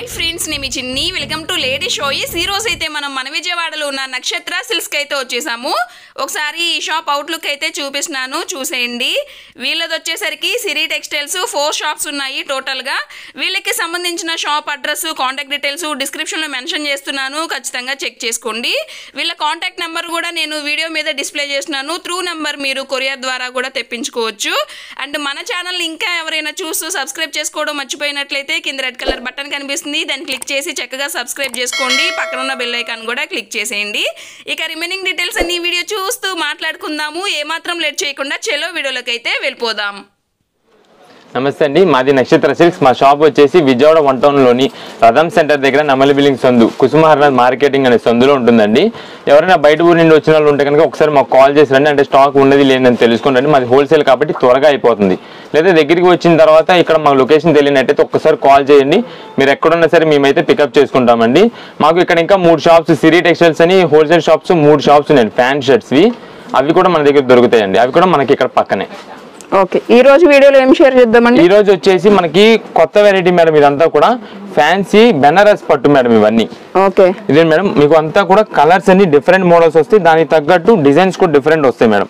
Hi friends, నేను మీ చిన్ని. Welcome to lady shows. ఈ రోజు అయితే మనం మన విజయవాడలో ఉన్న నక్షత్ర సిల్క్స్కి అయితే వచ్చేసాము. ఒకసారి ఈ షాప్ అవుట్లుక్ అయితే చూపిస్తున్నాను, చూసేయండి. వీళ్ళది వచ్చేసరికి సిరి టెక్స్టైల్స్ 4 షాప్స్ ఉన్నాయి టోటల్గా. వీళ్ళకి సంబంధించిన షాప్ అడ్రస్, కాంటాక్ట్ డీటెయిల్స్ డిస్క్రిప్షన్లో మెన్షన్ చేస్తున్నాను, ఖచ్చితంగా చెక్ చేసుకోండి. వీళ్ళ కాంటాక్ట్ నెంబర్ కూడా నేను వీడియో మీద డిస్ప్లే చేస్తున్నాను. త్రూ నెంబర్ మీరు కొరియర్ ద్వారా కూడా తెప్పించుకోవచ్చు. అండ్ మన ఛానల్ ఇంకా ఎవరైనా చూస్తూ సబ్స్క్రైబ్ చేసుకోవడం మర్చిపోయినట్లయితే కింద రెడ్ కలర్ బటన్ కనిపిస్తుంది, దాన్ని క్లిక్ చేసి చక్కగా సబ్స్క్రైబ్ చేసుకోండి. పక్కన ఉన్న బెల్ ఐకాన్ కూడా క్లిక్ చేసేయండి. ఇక రిమైనింగ్ డీటెయిల్స్ అన్ని వీడియో చూస్తూ మాట్లాడుకుందాము. ఏమాత్రం లేట్ చేయకుండా చలో వీడియోలోకి అయితే వెళ్ళిపోదాం. నమస్తే అండి, మాది నక్షత్ర సిల్క్స్. మా షాప్ వచ్చేసి విజయవాడ 1 టౌన్లోని రథం సెంటర్ దగ్గర నమలి బిల్డింగ్ సందు కుసుమహర్నాథ్ మార్కెటింగ్ అనే సందులో ఉంటుందండి. ఎవరైనా బయట ఊరి నుండి వచ్చిన వాళ్ళు ఉంటే కనుక ఒకసారి మాకు కాల్ చేసి రండి. అంటే స్టాక్ ఉన్నది లేదని తెలుసుకోండి. మాది హోల్సేల్ కాబట్టి త్వరగా అయిపోతుంది. లేదా దగ్గరికి వచ్చిన తర్వాత ఇక్కడ మాకు లొకేషన్ తెలియనట్టయితే ఒక్కసారి కాల్ చేయండి. మీరు ఎక్కడున్నా సరే మేమైతే పికప్ చేసుకుంటామండి. మాకు ఇక్కడ ఇంకా 3 షాప్స్ సిరి టెక్స్టైల్స్ అని హోల్సేల్ షాప్స్ 3 షాప్స్ ఉన్నాయండి. ప్యాంట్ షర్ట్స్వి అవి కూడా మన దగ్గర దొరుకుతాయండి. అవి కూడా మనకి ఇక్కడ పక్కనే. ఓకే, ఈ రోజు వీడియోలో ఏం షేర్ చేద్దామండి? ఈ రోజు వచ్చేసి మనకి కొత్త వెరైటీ మేడం. ఇదంతా కూడా ఫ్యాన్సీ బెనారస్ పట్టు మేడం. ఇవన్నీ ఓకే, ఇదే మేడం. మీకు అంతా కూడా కలర్స్ అన్ని డిఫరెంట్ మోడల్స్ వస్తాయి, దానికి తగ్గట్టు డిజైన్స్ కూడా డిఫరెంట్ వస్తాయి మేడం.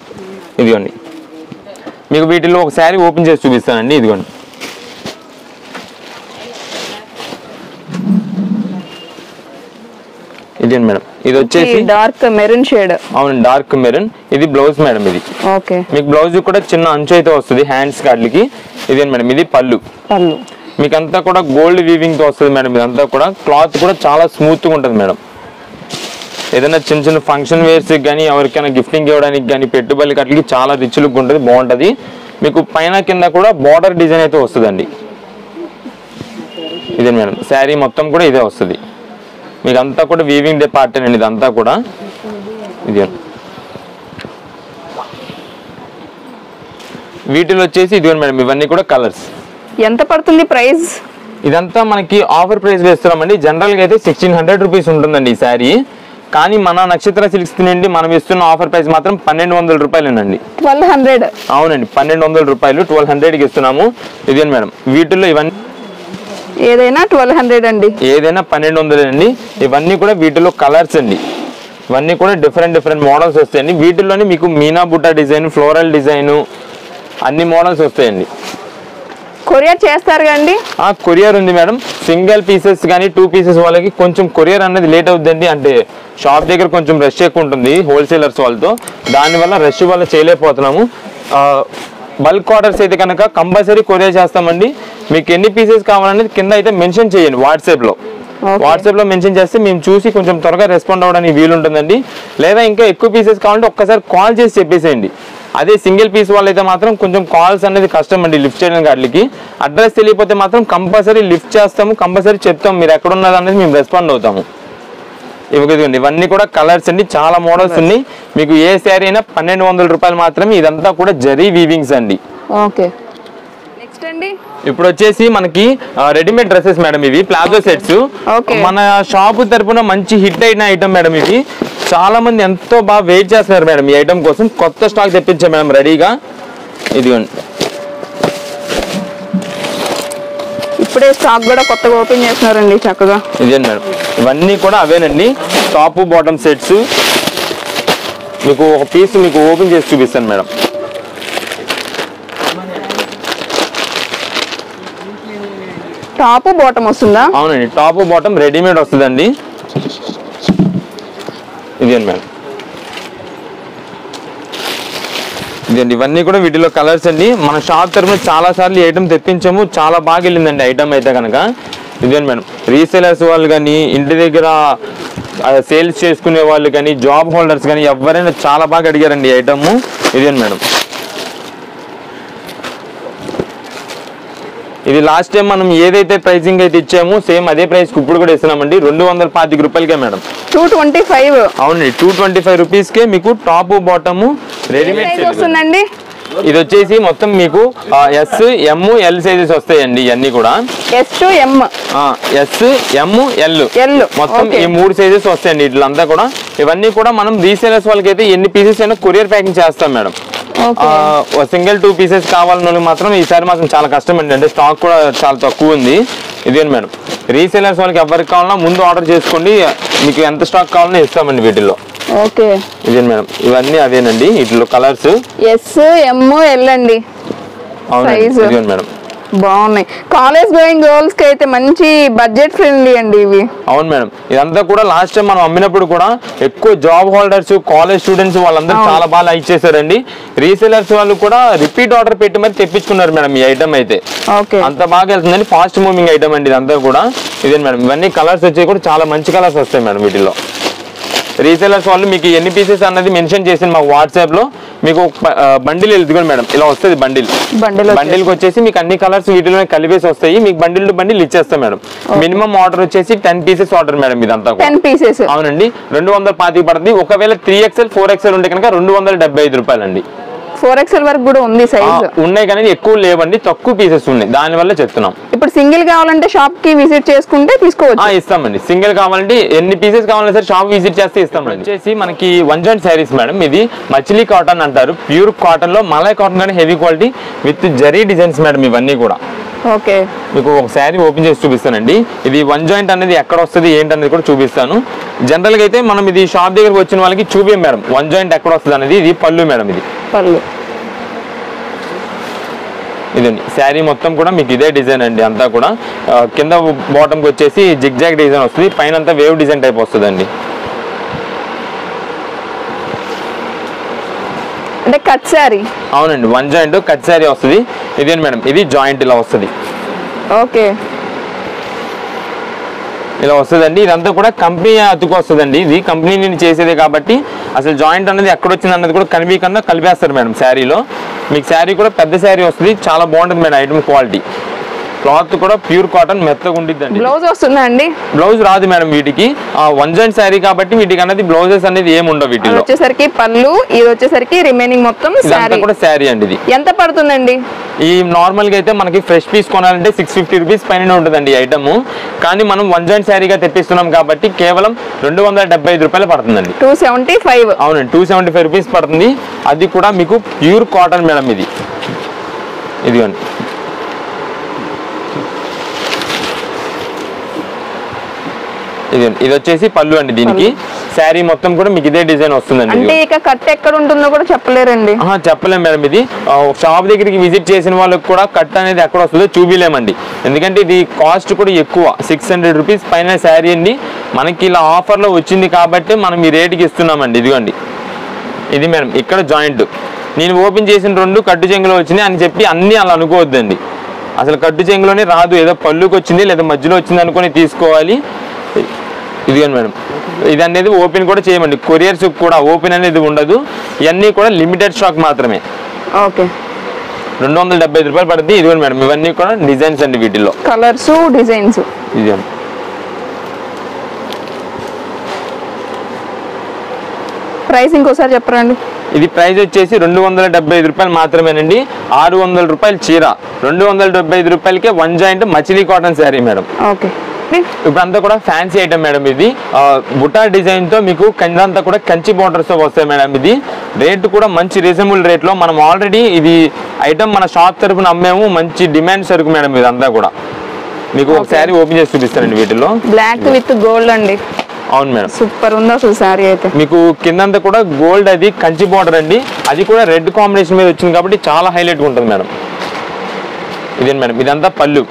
ఇదిగోండి, మీకు వీటిలో ఒక శారీ ఓపెన్ చేసి చూపిస్తానండి. ఇదిగోండి, ఇది మేడం. ఇది వచ్చేసి డార్క్ మెరూన్ షేడ్. అవును, డార్క్ మెరూన్. ఇది బ్లౌజ్ మేడం. ఇది ఓకే, మీకు బ్లౌజ్ కూడా చిన్న అంచు అయితే వస్తుంది హ్యాండ్స్ కాడ్లకి. ఇదే మేడం, ఇది పళ్ళు. మీకు అంతా కూడా గోల్డ్ వీవింగ్ తో వస్తుంది మేడం. ఇదంతా కూడా క్లాత్ కూడా చాలా స్మూత్ గా ఉంటుంది మేడం. ఏదైనా చిన్న చిన్న ఫంక్షన్ వేర్స్ కానీ ఎవరికైనా గిఫ్టింగ్ ఇవ్వడానికి కానీ పెట్టుబడి కట్లకి చాలా రిచ్ లుక్ ఉంటుంది, బాగుంటుంది. మీకు పైన కింద కూడా బార్డర్ డిజైన్ అయితే వస్తుందండి. ఇదే మేడం, శారీ మొత్తం కూడా ఇదే వస్తుంది. మీకు అంతా కూడా వీవింగ్ డే పార్ట్ అండి. ఇదంతా కూడా ఇదే. వీటిలో వచ్చేసి ఇదిగోండి మేడం, ఇవన్నీ కూడా కలర్స్. ఎంత పడుతుంది ప్రైస్? ఇదంతా మనకి ఆఫర్ ప్రైస్ వేస్తున్నామండి. జనరల్గా అయితే 1600 రూపీస్ ఉంటుందండి ఈ శారీ. కానీ మన నక్షత్ర సిల్క్స్ నుండి మనం ఇస్తున్న ఆఫర్ ప్రైస్ మాత్రం 1200 రూపాయలేనండి. 1200? అవునండి, 1200 రూపాయలు 1200కి ఇస్తున్నాము. ఇదే మేడం, వీటిల్లో ఇవన్నీ ఏదైనా 1200 అండి. ఏదైనా 1200 అండి. ఇవన్నీ కూడా వీటిలో కలర్స్ అండి. ఇవన్నీ కూడా డిఫరెంట్ మోడల్స్ వస్తాయండి. వీటిల్లోనే మీకు మీనా బుట్ట డిజైన్, ఫ్లోరల్ డిజైన్ అన్ని మోడల్స్ వస్తాయండి. కొరియర్ చేస్తారు కండి? కొరియర్ ఉంది మేడం. సింగిల్ పీసెస్ కానీ 2 పీసెస్ వాళ్ళకి కొంచెం కొరియర్ అనేది లేట్ అవుతుందండి. అంటే షాప్ దగ్గర కొంచెం రష్ ఎక్కువ ఉంటుంది హోల్సేలర్స్ వాళ్ళతో, దానివల్ల రష్ వల్ల చేయలేకపోతున్నాము. బల్క్ ఆర్డర్స్ అయితే కనుక కంపల్సరీ కొరియర్ చేస్తామండి. మీకు ఎన్ని పీసెస్ కావాలనేది కింద అయితే మెన్షన్ చేయండి వాట్సాప్లో మెన్షన్ చేస్తే మేము చూసి కొంచెం త్వరగా రెస్పాండ్ అవ్వడానికి వీలుంటుందండి. లేదా ఇంకా ఎక్కువ పీసెస్ కావాలంటే ఒక్కసారి కాల్ చేసి చెప్పేసేయండి. అదే సింగిల్ పీస్ వాళ్ళు అయితే మాత్రం కొంచెం కాల్స్ అనేది కష్టం అండి లిఫ్ట్ చేయడానికి. వాటికి అడ్రస్ తెలియకపోతే మాత్రం కంపల్సరీ లిఫ్ట్ చేస్తాము, కంపల్సరీ చెప్తాము మీరు ఎక్కడ ఉన్నది అనేది మేము రెస్పాండ్ అవుతాము. ఇవ్వగదండి, ఇవన్నీ కూడా కలర్స్ అండి, చాలా మోడల్స్ ఉన్నాయి. మీకు ఏ శారీ అయినా 1200 రూపాయలు మాత్రమే. ఇదంతా కూడా జరీ వీవింగ్స్ అండి. ఓకే, నెక్స్ట్ అండి ఇప్పుడు వచ్చేసి మనకి రెడీమేడ్ డ్రెస్సెస్ మేడం. ఇవి ప్లాజో సెట్స్. మన షాప్ తరపున మంచి హిట్ అయిన ఐటమ్ మేడం. ఇవి చాలా మంది ఎంతో బాగా వెయిట్ చేస్తున్నారు మేడం ఈ ఐటమ్ కోసం. కొత్త స్టాక్ తెప్పించాం మేడం రెడీగా. ఇదిగోండి, ఇప్పుడే స్టాక్ కూడా కొత్తగా ఓపెన్ చేస్తున్నారండి చక్కగా. ఇదే మేడం, ఇవన్నీ కూడా అవేనండి. Top bottom sets. మీకు ఒక పీస్ మీకు ఓపెన్ చేసి చూపిస్తాను మేడం. టాప్ బాటమ్ వస్తుందా? అవునండి, టాప్ బాటమ్ రెడీమేడ్ వస్తుందండి. ఇదేండి మేడం, ఇదండి. ఇవన్నీ కూడా వీటిలో కలర్స్ అండి. మన షాప్ తరఫున చాలా సార్లు ఈ ఐటమ్ తెప్పించాము, చాలా బాగా వెళ్ళిందండి ఐటమ్ అయితే కనుక. ఇదేంటి మేడం, రీసేలర్స్ వాళ్ళు కానీ, ఇంటి దగ్గర సేల్స్ చేసుకునే వాళ్ళు కానీ, జాబ్ హోల్డర్స్ కానీ ఎవరైనా చాలా బాగా అడిగారండి ఈ ఐటమ్. ఇదేంటి మేడం, ఇది లాస్ట్ టైం మనం ఏదైతే ప్రైసింగ్ అయితే ఇచ్చామో సేమ్ అదే ప్రైస్ ఇప్పుడు కూడా ఇస్తున్నామండి. 225 రూపాయలకే మేడం. 225? అవునండి, 225 రూపీస్కే మీకు టాప్ బాటమ్ రెడీమేడ్ వస్తుందండి. ఇది వచ్చేసి మొత్తం మీకు ఎస్, ఎమ్, ఎల్ సైజెస్ వస్తాయండి. ఇవన్నీ కూడా S to M, S, M, L మొత్తం ఈ 3 సైజెస్ వస్తాయండి ఇట్లంతా కూడా. ఇవన్నీ కూడా మనం రీసేలర్స్ వాళ్ళకి అయితే ఎన్ని పీసెస్ అయినా కొరియర్ ప్యాకింగ్ చేస్తాం మేడం. సింగిల్ 2 పీసెస్ కావాలన్న మాత్రం ఈసారి మాత్రం చాలా కష్టం అండి. అంటే స్టాక్ కూడా చాలా తక్కువ ఉంది. ఇదేంటి మేడం, రీసేలర్స్ వాళ్ళకి ఎవరికి కావాలన్నా ముందు ఆర్డర్ చేసుకోండి, మీకు ఎంత స్టాక్ కావాలన్నా ఇస్తామండి వీటిల్లో. ఓకే ఇదేంటి మేడం, ఇవన్నీ అవేనండి వీటిలో కలర్స్. ఎస్ ఎమ్ ఎల్ అండి. అవునండి ఇదేంటి మేడం, బాగున్నాయి. కాలేజ్ గోయింగ్ గర్ల్స్ కి అయితే మంచి బడ్జెట్ ఫ్రెండ్లీ అండి ఇవి. అవును మేడం, ఇదంతా కూడా లాస్ట్ టైం మనం అమ్మినప్పుడు కూడా ఎక్కువ జాబ్ హోల్డర్స్, కాలేజ్ స్టూడెంట్స్ వాళ్ళందరూ చాలా బాగా లైక్ చేశారండి. రీసేలర్స్ వాళ్ళు కూడా రిపీట్ ఆర్డర్ పెట్టి మరి తెప్పించుకున్నారు మేడం ఈ ఐటమ్ అయితే. అంత బాగా వెళ్తుందండి, ఫాస్ట్ మూవింగ్ ఐటమ్ అండి ఇదంతా కూడా. ఇదే మేడం, ఇవన్నీ కలర్స్ వచ్చాయి కూడా చాలా మంచి కలర్స్ వస్తాయి మేడం వీటిలో. రీసేలర్స్ వాళ్ళు మీకు ఎన్ని పీసెస్ అన్నది మెన్షన్ చేసి మాకు వాట్సాప్ లో మీకు బండిల్ వెళ్తుంది మేడం, ఇలా వస్తుంది బండిల్కి వచ్చేసి మీకు అన్ని కలర్స్ వీటిలో కలిపేసి వస్తాయి. మీకు బండిల్ టు బండిల్ ఇచ్చేస్తాం మేడం. మినిమం ఆర్డర్ వచ్చేసి 10 పీసెస్ ఆర్డర్ మేడం ఇదంతా. 10 పీసెస్ అవునండి, 225 పడుతుంది. ఒకవేళ 3XL 4XL ఉంటే కనుక 275 రూపాయలండి. 4XL వరకు కూడా ఉంది సైజ్. ఉన్నాయి కానీ ఎక్కువ లేవండి, తక్కువ పీసెస్ ఉన్నాయి, దాని వల్ల చెప్తున్నాం. ఇప్పుడు సింగిల్ కావాలంటే షాప్ కి విజిట్ చేసుకుంటే తీసుకోవచ్చు. ఇస్తామండి. సింగిల్ కావాలంటే ఎన్ని పీసెస్ కావాలంటే సరే షాప్ విజిట్ చేస్తే ఇస్తామండి. వచ్చేసి మనకి 1 జాయింట్ శారీస్ మేడం. ఇది మచిలీ కాటన్ అంటారు, ప్యూర్ కాటన్ లో మలై కాటన్ కానీ heavy quality with zari designs madam ఇవన్నీ కూడా. ఓకే, మీకు ఒక శారీ ఓపెన్ చేసి చూపిస్తానండి. ఇది 1 జాయింట్ అనేది ఎక్కడ వస్తుంది ఏంటనేది కూడా చూపిస్తాను. జనరల్ గా అయితే మనం ఇది షాప్ దగ్గరకు వచ్చిన వాళ్ళకి చూపిం మేడం 1 జాయింట్ ఎక్కడ వస్తుంది అనేది. ఇది పళ్ళు మేడం, ఇది పళ్ళు. ఇదండి శారీ మొత్తం కూడా మీకు ఇదే డిజైన్ అండి అంతా కూడా. కింద బాటంకి వచ్చేసి జిగ్జాగ్ డిజైన్ వస్తుంది, పైన అంతా వేవ్ డిజైన్ టైప్ వస్తుంది అండి. అంటే కట్ శారీ. అవునండి, 1 జాయింట్ కట్ శారీ వస్తుంది. ఇదేంటి మేడం, ఇది జాయింట్ ఇలా వస్తుంది. ఓకే, ఇలా వస్తుందండి. ఇదంతా కూడా కంపెనీ అతుకు వస్తుందండి, ఇది కంపెనీ నేను చేసేదే కాబట్టి అసలు జాయింట్ అనేది ఎక్కడ వచ్చింది అన్నది కూడా కనిపించకుండా కలిపేస్తారు మేడం శారీలో. మీకు శారీ కూడా పెద్ద శారీ వస్తుంది, చాలా బాగుంటుంది మేడం ఐటమ్ క్వాలిటీ. క్లాత్ కూడా ప్యూర్ కాటన్ మెత్తగా ఉండిద్దండి. బ్లౌజ్ వస్తుందా అండి? బ్లౌజ్ రాదు మేడం వీటికి, 1 జాయింట్ శారీ కాబట్టి వీటికి అనేది బ్లౌజెస్ అనేది ఏమి ఉండవు. వీటిలో వచ్చేసరికి పళ్ళు, ఇది వచ్చేసరికి రిమైనింగ్ మొత్తం శారీ కూడా శారీ అండి. ఇది ఎంత పడుతుందండి? ఈ నార్మల్ గా అయితే మనకి ఫ్రెష్ పీస్ కొనాలంటే 650 రూపీస్ పైన ఉంటుందండి ఈ ఐటమ్. కానీ మనం 1 జాయింట్ శారీగా తెప్పిస్తున్నాం కాబట్టి కేవలం 275 రూపాయలు పడుతుందండి. 275. అవునండి, 275 రూపీస్ పడుతుంది. అది కూడా మీకు ప్యూర్ కాటన్ మేడం ఇది. ఇదిగోండి, ఇది వచ్చేసి పళ్ళు అండి. దీనికి శారీ మొత్తం కూడా మీకు ఇదే డిజైన్ వస్తుందండి. అంటే ఇక కట్ ఎక్కడ ఉంటుందో కూడా చెప్పలేరండి. చెప్పలేం మేడం. ఇది షాప్ దగ్గరికి విజిట్ చేసిన వాళ్ళకి కూడా కట్ అనేది ఎక్కడ వస్తుందో చూపిలేమండి, ఎందుకంటే ఇది కాస్ట్ కూడా ఎక్కువ. 600 రూపీస్ పైన శారీ అండి. మనకి ఇలా ఆఫర్లో వచ్చింది కాబట్టి మనం ఈ రేటుకి ఇస్తున్నామండి. ఇదిగోండి, ఇది మేడం ఇక్కడ జాయింట్. నేను ఓపెన్ చేసిన 2 కట్టు చెంగులో వచ్చినాయి అని చెప్పి అన్నీ అలా అనుకోవద్దండి. అసలు కట్టు చెంగులోనే రాదు, ఏదో పళ్ళుకి వచ్చింది లేదా మధ్యలో వచ్చింది అనుకుని తీసుకోవాలి. ఇదిగోండి మేడం, ఇది అనేది ఓపెన్ కూడా చేయమండి. కొరియర్స్ కూడా ఓపెన్ అనేది ఉండదు. ఇవన్నీ కూడా లిమిటెడ్ స్టాక్ మాత్రమే. ఓకే, 275 రూపాయలు పడుతుంది. ఇదిగోండి మేడం, ఇవన్నీ కూడా డిజైన్స్ అండి, వీటిలో కలర్స్ డిజైన్స్. ఇది ప్రైస్ ఇంకోసారి చెప్పరండి. ఇది ప్రైస్ వచ్చేసి 275 రూపాయలు మాత్రమేనండి. 600 రూపాయలు చీర, 275 రూపాయలకే 1 joint మచిలీ cotton sari madam. Okay, ఇప్పుడంతా కూడా ఫ్యాన్సీ ఐటమ్ మేడం. ఇది బుటా డిజైన్ తో మీకు కిందంతా కూడా కంచి బోర్డర్స్ తో వస్తాయి మేడం. ఇది రేట్ కూడా మంచి రీజనబుల్ రేట్ లో మనం ఆల్రెడీ ఇది ఐటమ్ మన షాప్ తరపున అమ్మాము. మంచి డిమాండ్ సరుకు మేడం ఇదంతా కూడా. మీకు ఒక శారీ ఓపెన్ చేసి చూపిస్తానండి. వీటిలో బ్లాక్ విత్ గోల్డ్ అండి. అవును మేడం, సూపర్ ఉంది అసలు శారీ అయితే. మీకు కిందంతా కూడా గోల్డ్, అది కంచి బోర్డర్ అండి. అది కూడా రెడ్ కాంబినేషన్ మీద వచ్చింది కాబట్టి చాలా హైలైట్ ఉంటుంది మేడం. ఇదేంటి మేడం, ఇదంతా పళ్ళు.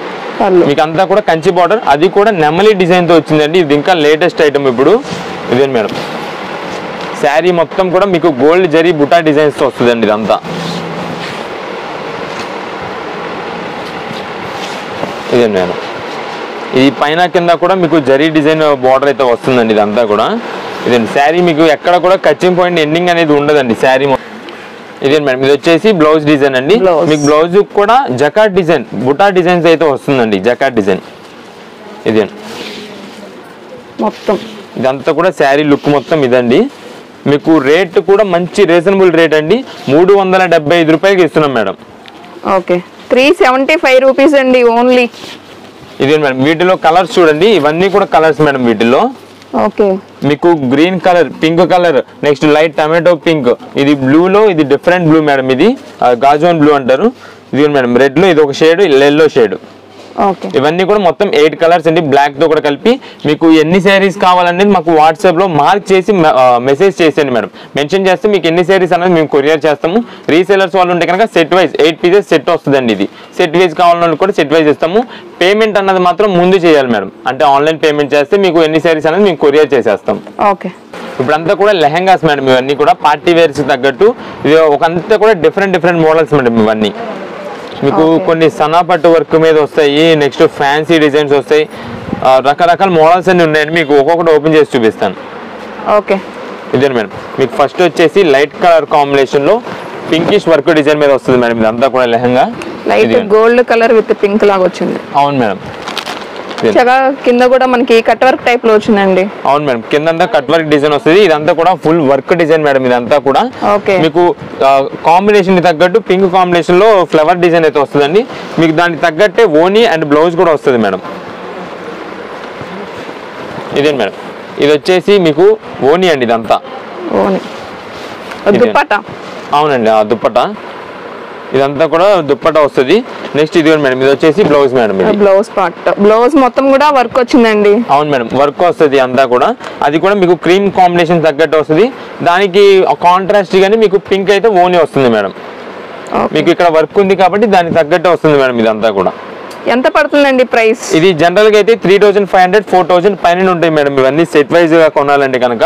మీకు అంతా కూడా కంచి బార్డర్, అది కూడా నెమలి డిజైన్ తో వచ్చిందండి. ఇది ఇంకా లేటెస్ట్ ఐటమ్ ఇప్పుడు. ఇదే మేడం, శారీ మొత్తం కూడా మీకు గోల్డ్ జరీ బుటా డిజైన్స్ తో వస్తుందండి ఇదంతా. ఇదే మేడం, ఈ పైన కింద కూడా మీకు జరీ డిజైన్ బార్డర్ అయితే వస్తుందండి ఇదంతా కూడా. ఇదండి శారీ మీకు ఎక్కడ కూడా కచ్చింగ్ పాయింట్ ఎండింగ్ అనేది ఉండదండి శారీ. ఇదే మేడం, ఇది వచ్చేసి బ్లౌజ్ డిజైన్ అండి. మీకు బ్లౌజ్ కూడా జకాట్ డిజైన్ బుటా డిజైన్స్ అయితే వస్తుందండి, జకాట్ డిజైన్. ఇదే మొత్తం ఇదంతా కూడా శారీ లుక్ మొత్తం ఇదండి. మీకు రేట్ కూడా మంచి రీజనబుల్ రేట్ అండి. 375 రూపాయలకి ఇస్తున్నాం మేడం. ఓకే, 375 రూపీస్ అండి ఓన్లీ. ఇదే మేడం, వీటిలో కలర్స్ చూడండి, ఇవన్నీ కూడా కలర్స్ మేడం వీటిలో. ఓకే, మీకు green colour, pink colour, next light tomato pink, ఇది బ్లూలో ఇది డిఫరెంట్ బ్లూ మేడం. ఇది గాజోన్ బ్లూ అంటారు. ఇది మేడం రెడ్ లో ఇది ఒక షేడ్, ఎల్లో షేడ్. ఓకే. ఇవన్నీ కూడా మొత్తం 8 కలర్స్ అండి, బ్లాక్ తో కూడా కలిపి. మీకు ఎన్ని శారీస్ కావాలనేది మాకు వాట్సాప్ లో మార్క్ చేసి మెసేజ్ చేసేయండి మేడం. మెన్షన్ చేస్తే మీకు ఎన్ని శారీస్ అనేది మేము కొరియర్ చేస్తాము. రీసేలర్స్ వాళ్ళు ఉంటే కనుక సెట్ వైజ్ 8 పీసెస్ సెట్ వస్తుందండి. ఇది సెట్ వైజ్ కావాలన్నా కూడా సెట్ వైజ్ ఇస్తాము. పేమెంట్ అన్నది మాత్రం ముందు చేయాలి మేడం. అంటే ఆన్లైన్ పేమెంట్ చేస్తే మీకు ఎన్ని శారీస్ అనేది మేము కొరియర్ చేసేస్తాం. ఓకే. ఇప్పుడంతా కూడా లెహంగాస్ మేడం. ఇవన్నీ కూడా పార్టీ వేర్స్ తగ్గట్టు ఇది ఒకంతా కూడా డిఫరెంట్ మోడల్స్ మేడం. ఇవన్నీ మీకు కొన్ని సనాపట్టు వర్క్ మీద వస్తాయి, నెక్స్ట్ ఫ్యాన్సీ డిజైన్స్ వస్తాయి, రకరకాల మోడల్స్ అన్ని ఉన్నాయండి. మీకు ఒక్కొక్కటి ఓపెన్ చేసి చూపిస్తాను. ఓకే. ఇదే మేడం. మీకు ఫస్ట్ వచ్చేసి లైట్ కలర్ కాంబినేషన్ లో పింకిష్ వర్క్ డిజైన్ మీద వస్తుంది మేడం. ఇదంతా కూడా lehenga light gold colour with pink లాగా వచ్చింది. అవును మేడం. చక్కగా కింద కూడా మనకి కట్ వర్క్ టైప్ లో వచ్చిందండి. అవును మేడం. కింద కట్ వర్క్ డిజైన్ వస్తుంది. ఇదంతా కూడా ఫుల్ వర్క్ డిజైన్ మేడం. ఇదంతా కూడా మీకు కాంబినేషన్ తగ్గట్టు పింక్ కాంబినేషన్ లో ఫ్లవర్ డిజైన్ అయితే వస్తుందండి. మీకు దానికి తగ్గట్టే ఓనీ అండ్ బ్లౌజ్ కూడా వస్తుంది మేడం. ఇదే మేడం. ఇది వచ్చేసి మీకు ఓనీ అండి. ఇదంతా ఓనీ దుపట్టా. అవునండి, ఆ దుప్పట్టా. ఇదంతా కూడా దుప్పట్టా వస్తుంది. నెక్స్ట్ ఇది మేడం. ఇది వచ్చేసి blouse madam. Blouse part, blouse మొత్తం కూడా వర్క్ వచ్చిందండి. అవును మేడం, వర్క్ వస్తుంది అంతా కూడా. అది కూడా మీకు క్రీమ్ కాంబినేషన్ తగ్గట్టు వస్తుంది. దానికి కాంట్రాస్ట్ గానీ మీకు పింక్ అయితే ఓనీ వస్తుంది మేడం. మీకు ఇక్కడ వర్క్ ఉంది కాబట్టి దానికి తగ్గట్టు వస్తుంది మేడం. ఇదంతా కూడా ఎంత పడుతుందండి ప్రైస్? ఇది జనరల్ గా అయితే 3500 4000 పైన ఉంటాయి మేడం. ఇవన్నీ సెట్ వైజ్ గా కొనాలంటే కనుక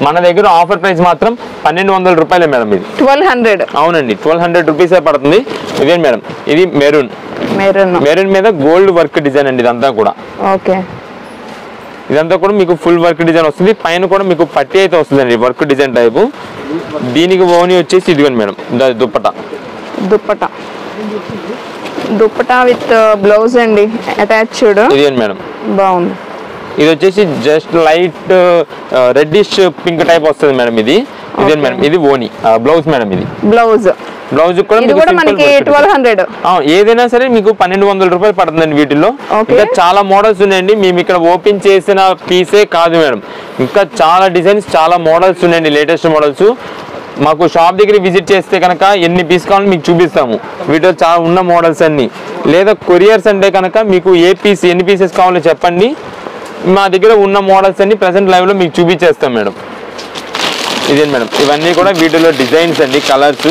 మన దగ్గర ఆఫర్ ప్రైస్ మాత్రం 1200 రూపాయలే మేడం. ఇది 1200. అవునండి, 1200 రూపీసే పడుతుంది. ఇదే మేడం. ఇది మెరూన్ మీద గోల్డ్ వర్క్ డిజైన్ అండి. ఇదంతా కూడా ఓకే. ఇదంతా కూడా మీకు ఫుల్ వర్క్ డిజైన్ వస్తుంది. పైన కూడా మీకు పట్టి అయితే వస్తుందండి, వర్క్ డిజైన్ టైపు. దీనికి ఓనీ వచ్చేసి ఇదిగోండి మేడం, దుప్పటా విత్ బ్లౌజ్ అండి అటాచ్డ్. ఇదేంటి మేడం, బాగుంది. ఇది వచ్చేసి just light reddish pink type వస్తుంది మేడం. ఇది ఇదే మేడం. ఇది ఓనీ బ్లౌజ్ మేడం. ఇది బ్లౌజ్ కూడా మనకి 1200. ఏదైనా సరే మీకు 1200 రూపాయలు పడుతుందండి. వీటిల్లో ఇంకా చాలా మోడల్స్ ఉన్నాయండి. మేము ఇక్కడ ఓపెన్ చేసిన పీసే కాదు మేడం, ఇంకా చాలా డిజైన్స్, చాలా మోడల్స్ ఉన్నాయండి, లేటెస్ట్ మోడల్స్. మాకు షాప్ దగ్గర విజిట్ చేస్తే కనుక ఎన్ని పీస్ కావాలని మీకు చూపిస్తాము. వీటిలో చాలా ఉన్న మోడల్స్ అన్ని. లేదా కొరియర్స్ అంటే కనుక మీకు ఎన్ని పీసెస్ కావాలో చెప్పండి, మా దగ్గర ఉన్న మోడల్స్ అన్ని ప్రెసెంట్ లైవ్ లో మీకు చూపించేస్తాం మేడం. ఇదే మేడం. ఇవన్నీ కూడా వీటిలో డిజైన్స్ అండి, కలర్స్.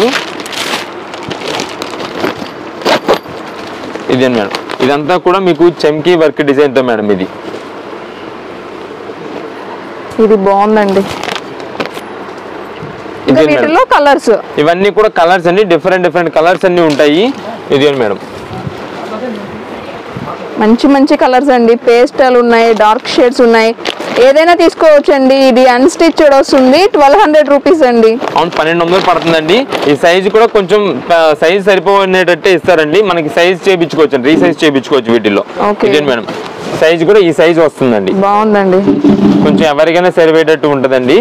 ఇదే మేడం. ఇదంతా కూడా మీకు చమ్కీ వర్క్ డిజైన్ తో మేడం. ఇది బాగుందండి. కలర్స్ ఇవన్నీ కూడా కలర్స్ అండి, డిఫరెంట్ కలర్స్ అన్ని ఉంటాయి. ఇది మేడం. మంచి కలర్స్ అండి. పేస్టల్ ఉన్నాయి, డార్క్ షేడ్స్ ఉన్నాయి, ఏదైనా తీసుకోవచ్చు అండి. ఇది అన్స్టిచ్డ్ వస్తుంది, 1200 రూపీస్ అండి. అవును, 1200 పడుతుందండి. ఈ సైజ్ కూడా కొంచెం సైజ్ సరిపోయేటట్టే ఇస్తారండి. మనకి సైజ్ చేయించుకోవచ్చు, రీసైజ్ చేయించుకోవచ్చు వీటిలో. ఇదే మేడం. సైజ్ కూడా ఈ సైజ్ వస్తుందండి. బాగుందండి, కొంచెం ఎవరికైనా సరిపోయేటట్టు ఉంటుందండి.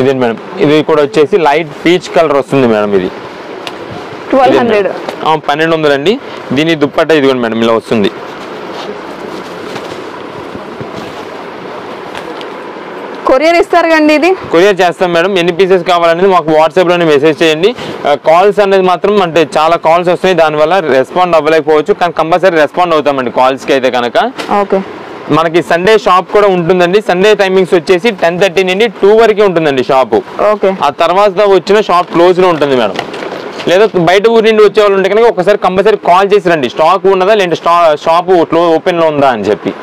ఇదే మేడం. ఇది కూడా వచ్చేసి లైట్ పీచ్ కలర్ వస్తుంది మేడం. ఇది 1200. 1200 అండి. దీని దుప్పట్టా ఇదిగోండి మేడం, ఇలా వస్తుంది. కొరియర్ ఇస్తారు కండి? ఇది కొరియర్ చేస్తాం మేడం. ఎన్ని పీసెస్ కావాలనేది మాకు వాట్సాప్ లోనే మెసేజ్ చేయండి. కాల్స్ అనేది మాత్రం అంటే చాలా కాల్స్ వస్తున్నాయి, దానివల్ల రెస్పాండ్ అవ్వలేకపోవచ్చు, కానీ కంపల్సరీ రెస్పాండ్ అవుతామండి కాల్స్ కి అయితే కనుక. ఓకే. మనకి సండే షాప్ కూడా ఉంటుందండి. సండే టైమింగ్స్ వచ్చేసి 10:30 నుండి 2 వరకే ఉంటుందండి షాపు. ఆ తర్వాత వచ్చిన షాప్ క్లోజ్ లో ఉంటుంది మేడం. లేదా బయట ఊరి నుండి వచ్చే వాళ్ళు ఉంటే కనుక ఒకసారి కంపల్సరీ కాల్ చేసి రండి, స్టాక్ ఉన్నదా లేదంటే షాప్ ఓపెన్ లో ఉందా అని చెప్పి.